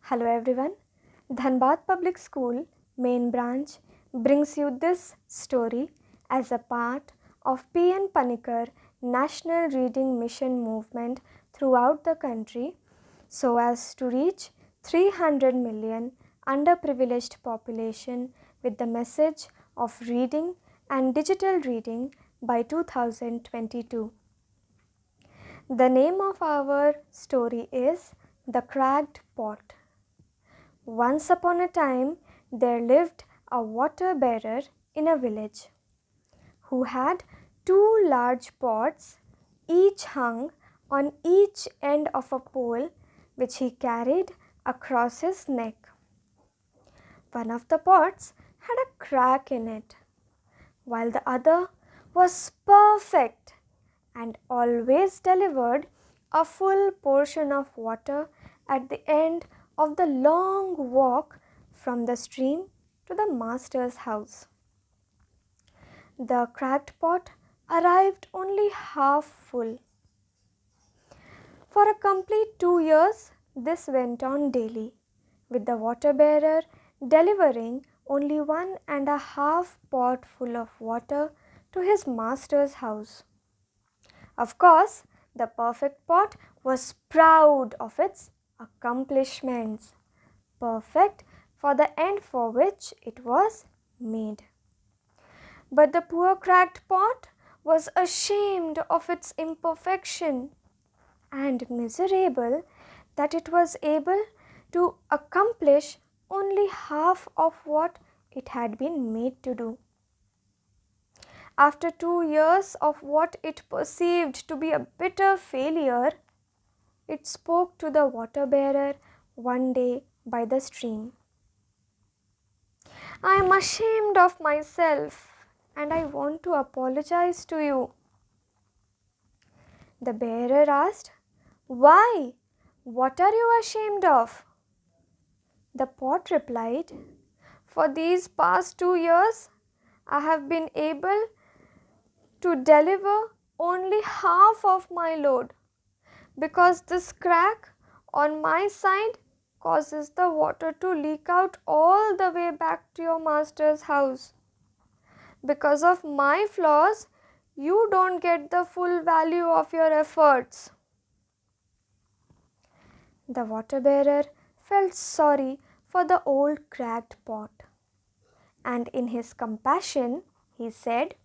Hello everyone. Dhanbad Public School main branch brings you this story as a part of PN Panikkar National Reading Mission movement throughout the country so as to reach 300 million underprivileged population with the message of reading and digital reading by 2022. The name of our story is The Cracked Pot. Once upon a time, there lived a water bearer in a village who had two large pots, each hung on each end of a pole which he carried across his neck. One of the pots had a crack in it, while the other was perfect and always delivered a full portion of water at the end of the long walk from the stream to the master's house. The cracked pot arrived only half full. For a complete 2 years, this went on daily, with the water bearer delivering only 1.5 pot full of water to his master's house. Of course, the perfect pot was proud of its accomplishments, perfect for the end for which it was made. But the poor cracked pot was ashamed of its imperfection and miserable that it was able to accomplish only half of what it had been made to do. After 2 years of what it perceived to be a bitter failure, it spoke to the water bearer one day by the stream. I am ashamed of myself and I want to apologize to you. The bearer asked, Why? What are you ashamed of? The pot replied, For these past 2 years, I have been able to deliver only half of my load because this crack on my side causes the water to leak out all the way back to your master's house. Because of my flaws, you don't get the full value of your efforts. The water bearer felt sorry for the old cracked pot, and in his compassion, he said,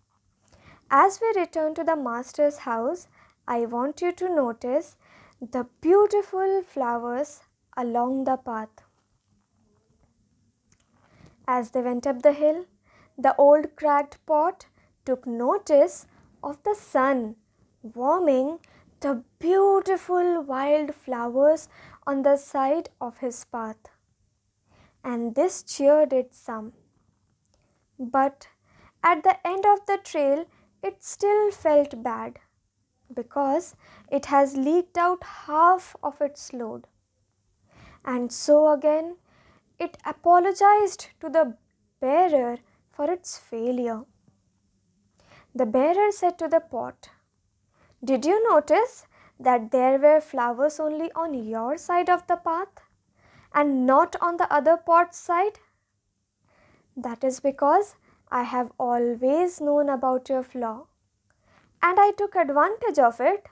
As we return to the master's house, I want you to notice the beautiful flowers along the path. As they went up the hill, the old cracked pot took notice of the sun warming the beautiful wild flowers on the side of his path, and this cheered it some. But at the end of the trail, it still felt bad because it has leaked out half of its load. And so again, it apologized to the bearer for its failure. The bearer said to the pot, Did you notice that there were flowers only on your side of the path and not on the other pot's side? That is because I have always known about your flaw and I took advantage of it.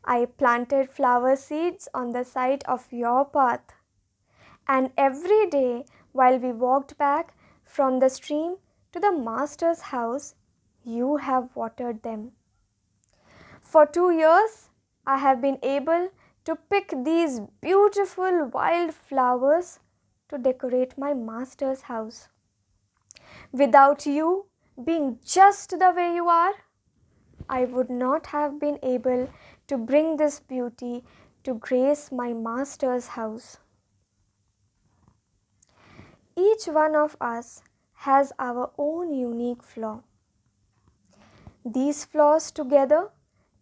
I planted flower seeds on the side of your path, and every day while we walked back from the stream to the master's house, you have watered them. For 2 years, I have been able to pick these beautiful wild flowers to decorate my master's house. Without you being just the way you are, I would not have been able to bring this beauty to grace my master's house. Each one of us has our own unique flaw. These flaws together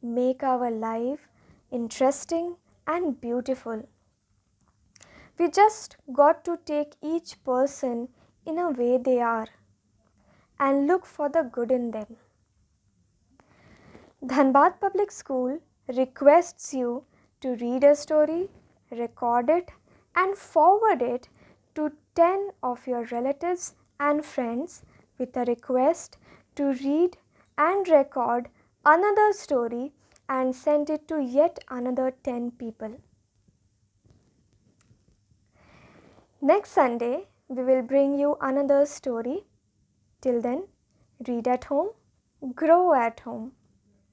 make our life interesting and beautiful. We just got to take each person in a way they are and look for the good in them. Dhanbad Public School requests you to read a story, record it, and forward it to 10 of your relatives and friends with a request to read and record another story and send it to yet another 10 people. Next Sunday, we will bring you another story. Till then, read at home, grow at home.